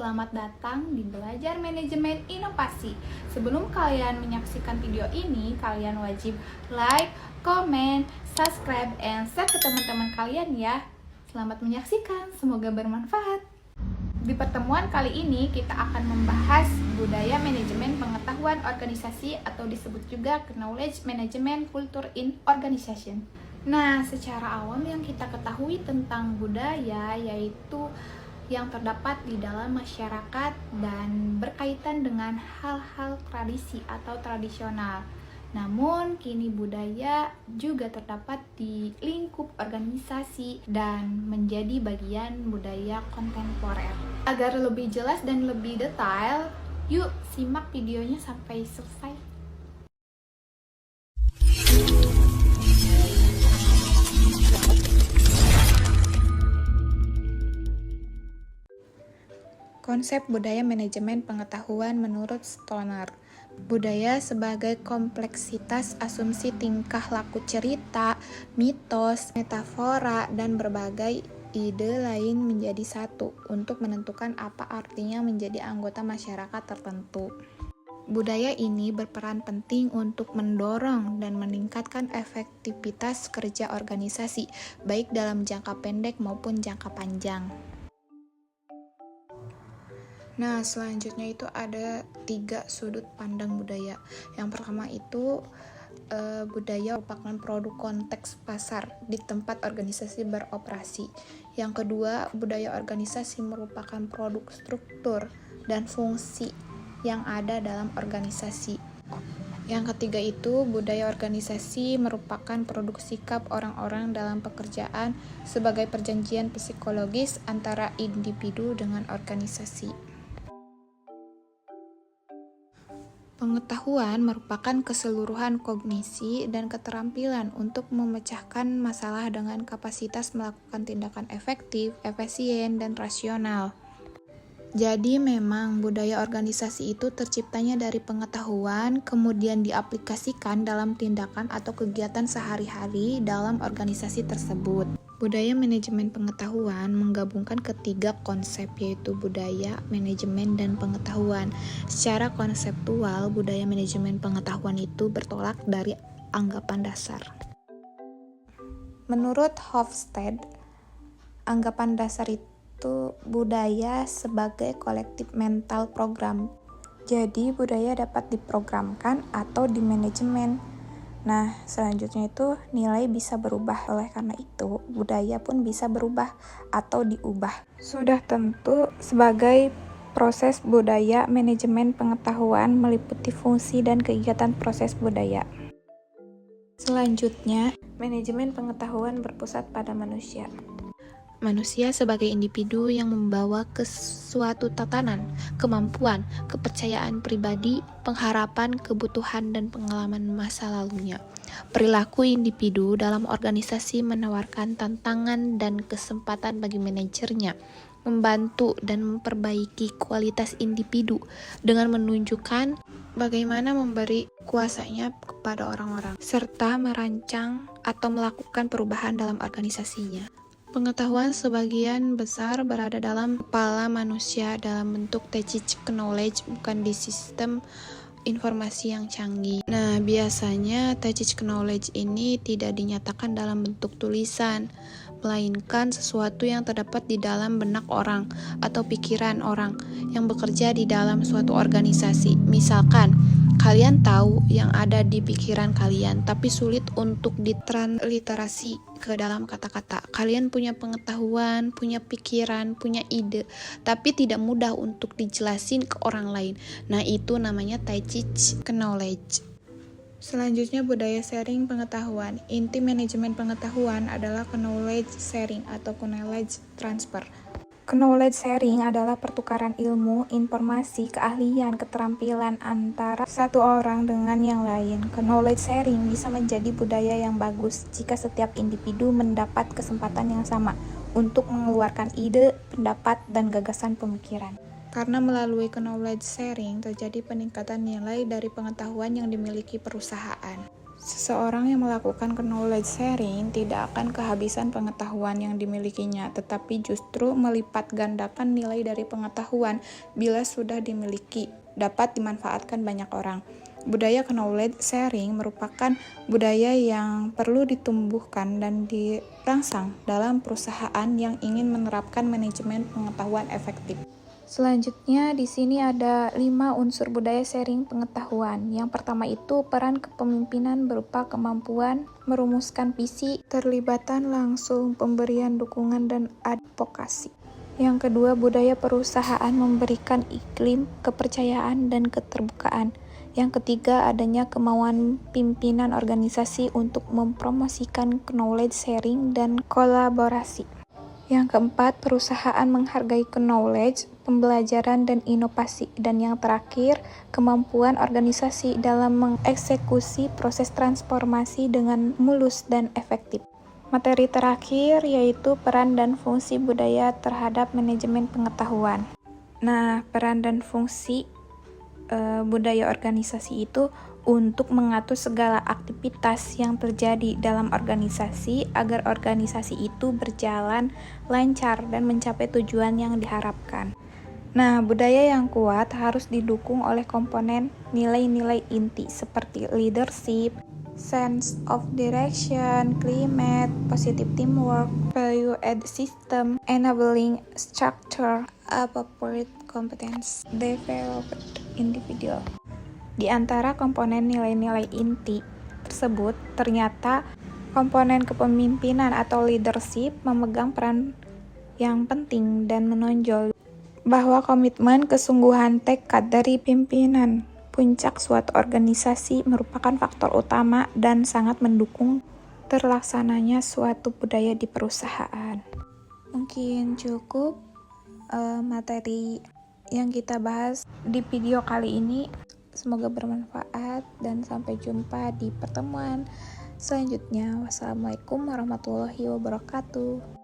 selamat datang di Belajar Manajemen Inovasi. Sebelum kalian menyaksikan video ini, kalian wajib like, comment, subscribe, and share ke teman-teman kalian ya. Selamat menyaksikan, semoga bermanfaat. Di pertemuan kali ini kita akan membahas budaya manajemen pengetahuan organisasi atau disebut juga Knowledge Management Culture in Organization. Nah, secara awam yang kita ketahui tentang budaya yaitu yang terdapat di dalam masyarakat dan berkaitan dengan hal-hal tradisi atau tradisional. Namun, kini budaya juga terdapat di lingkup organisasi dan menjadi bagian budaya kontemporer. Agar lebih jelas dan lebih detail, yuk simak videonya sampai selesai. Konsep budaya manajemen pengetahuan menurut Stoner. Budaya sebagai kompleksitas asumsi tingkah laku cerita, mitos, metafora, dan berbagai ide lain menjadi satu untuk menentukan apa artinya menjadi anggota masyarakat tertentu. Budaya ini berperan penting untuk mendorong dan meningkatkan efektivitas kerja organisasi, baik dalam jangka pendek maupun jangka panjang. Nah, selanjutnya itu ada 3 sudut pandang budaya. Yang pertama itu budaya merupakan produk konteks pasar di tempat organisasi beroperasi. Yang kedua, budaya organisasi merupakan produk struktur dan fungsi yang ada dalam organisasi. Yang ketiga itu budaya organisasi merupakan produk sikap orang-orang dalam pekerjaan sebagai perjanjian psikologis antara individu dengan organisasi. Pengetahuan merupakan keseluruhan kognisi dan keterampilan untuk memecahkan masalah dengan kapasitas melakukan tindakan efektif, efisien, dan rasional. Jadi memang budaya organisasi itu terciptanya dari pengetahuan, kemudian diaplikasikan dalam tindakan atau kegiatan sehari-hari dalam organisasi tersebut. Budaya manajemen pengetahuan menggabungkan ketiga konsep yaitu budaya, manajemen, dan pengetahuan. Secara konseptual, budaya manajemen pengetahuan itu bertolak dari anggapan dasar. Menurut Hofstede, anggapan dasar itu budaya sebagai kolektif mental program. Jadi budaya dapat diprogramkan atau dimanajemen. Nah, selanjutnya itu nilai bisa berubah. Oleh karena itu, budaya pun bisa berubah atau diubah. Sudah tentu sebagai proses budaya manajemen pengetahuan meliputi fungsi dan kegiatan proses budaya. Selanjutnya, manajemen pengetahuan berpusat pada manusia. Manusia sebagai individu yang membawa ke suatu tatanan, kemampuan, kepercayaan pribadi, pengharapan, kebutuhan, dan pengalaman masa lalunya. Perilaku individu dalam organisasi menawarkan tantangan dan kesempatan bagi manajernya, membantu dan memperbaiki kualitas individu dengan menunjukkan bagaimana memberi kuasanya kepada orang-orang, serta merancang atau melakukan perubahan dalam organisasinya. Pengetahuan sebagian besar berada dalam kepala manusia dalam bentuk teaching knowledge, bukan di sistem informasi yang canggih. Nah, biasanya teaching knowledge ini tidak dinyatakan dalam bentuk tulisan, melainkan sesuatu yang terdapat di dalam benak orang atau pikiran orang yang bekerja di dalam suatu organisasi. Misalkan, kalian tahu yang ada di pikiran kalian, tapi sulit untuk ditransliterasi ke dalam kata-kata. Kalian punya pengetahuan, punya pikiran, punya ide, tapi tidak mudah untuk dijelasin ke orang lain. Nah, itu namanya teaching knowledge. Selanjutnya, budaya sharing pengetahuan. Inti manajemen pengetahuan adalah knowledge sharing atau knowledge transfer. Knowledge sharing adalah pertukaran ilmu, informasi, keahlian, keterampilan antara satu orang dengan yang lain. Knowledge sharing bisa menjadi budaya yang bagus jika setiap individu mendapat kesempatan yang sama untuk mengeluarkan ide, pendapat, dan gagasan pemikiran. Karena melalui knowledge sharing terjadi peningkatan nilai dari pengetahuan yang dimiliki perusahaan. Seseorang yang melakukan knowledge sharing tidak akan kehabisan pengetahuan yang dimilikinya, tetapi justru melipat gandakan nilai dari pengetahuan bila sudah dimiliki, dapat dimanfaatkan banyak orang. Budaya knowledge sharing merupakan budaya yang perlu ditumbuhkan dan dirangsang dalam perusahaan yang ingin menerapkan manajemen pengetahuan efektif. Selanjutnya, di sini ada 5 unsur budaya sharing pengetahuan. Yang pertama itu peran kepemimpinan berupa kemampuan merumuskan visi, terlibatan langsung, pemberian dukungan, dan advokasi. Yang kedua, budaya perusahaan memberikan iklim kepercayaan dan keterbukaan. Yang ketiga, adanya kemauan pimpinan organisasi untuk mempromosikan knowledge sharing dan kolaborasi. Yang keempat, perusahaan menghargai knowledge, pembelajaran, dan inovasi. Dan yang terakhir, kemampuan organisasi dalam mengeksekusi proses transformasi dengan mulus dan efektif. Materi terakhir yaitu peran dan fungsi budaya terhadap manajemen pengetahuan. Nah, peran dan fungsi budaya organisasi itu untuk mengatur segala aktivitas yang terjadi dalam organisasi agar organisasi itu berjalan lancar dan mencapai tujuan yang diharapkan. Nah, budaya yang kuat harus didukung oleh komponen nilai-nilai inti seperti leadership, sense of direction, climate, positive teamwork, value-add system, enabling structure, appropriate competence, developed individual. Di antara komponen nilai-nilai inti tersebut, ternyata komponen kepemimpinan atau leadership memegang peran yang penting dan menonjol, bahwa komitmen, kesungguhan, tekad dari pimpinan puncak suatu organisasi merupakan faktor utama dan sangat mendukung terlaksananya suatu budaya di perusahaan. Mungkin cukup materi yang kita bahas di video kali ini. Semoga bermanfaat dan sampai jumpa di pertemuan selanjutnya. Wassalamualaikum warahmatullahi wabarakatuh.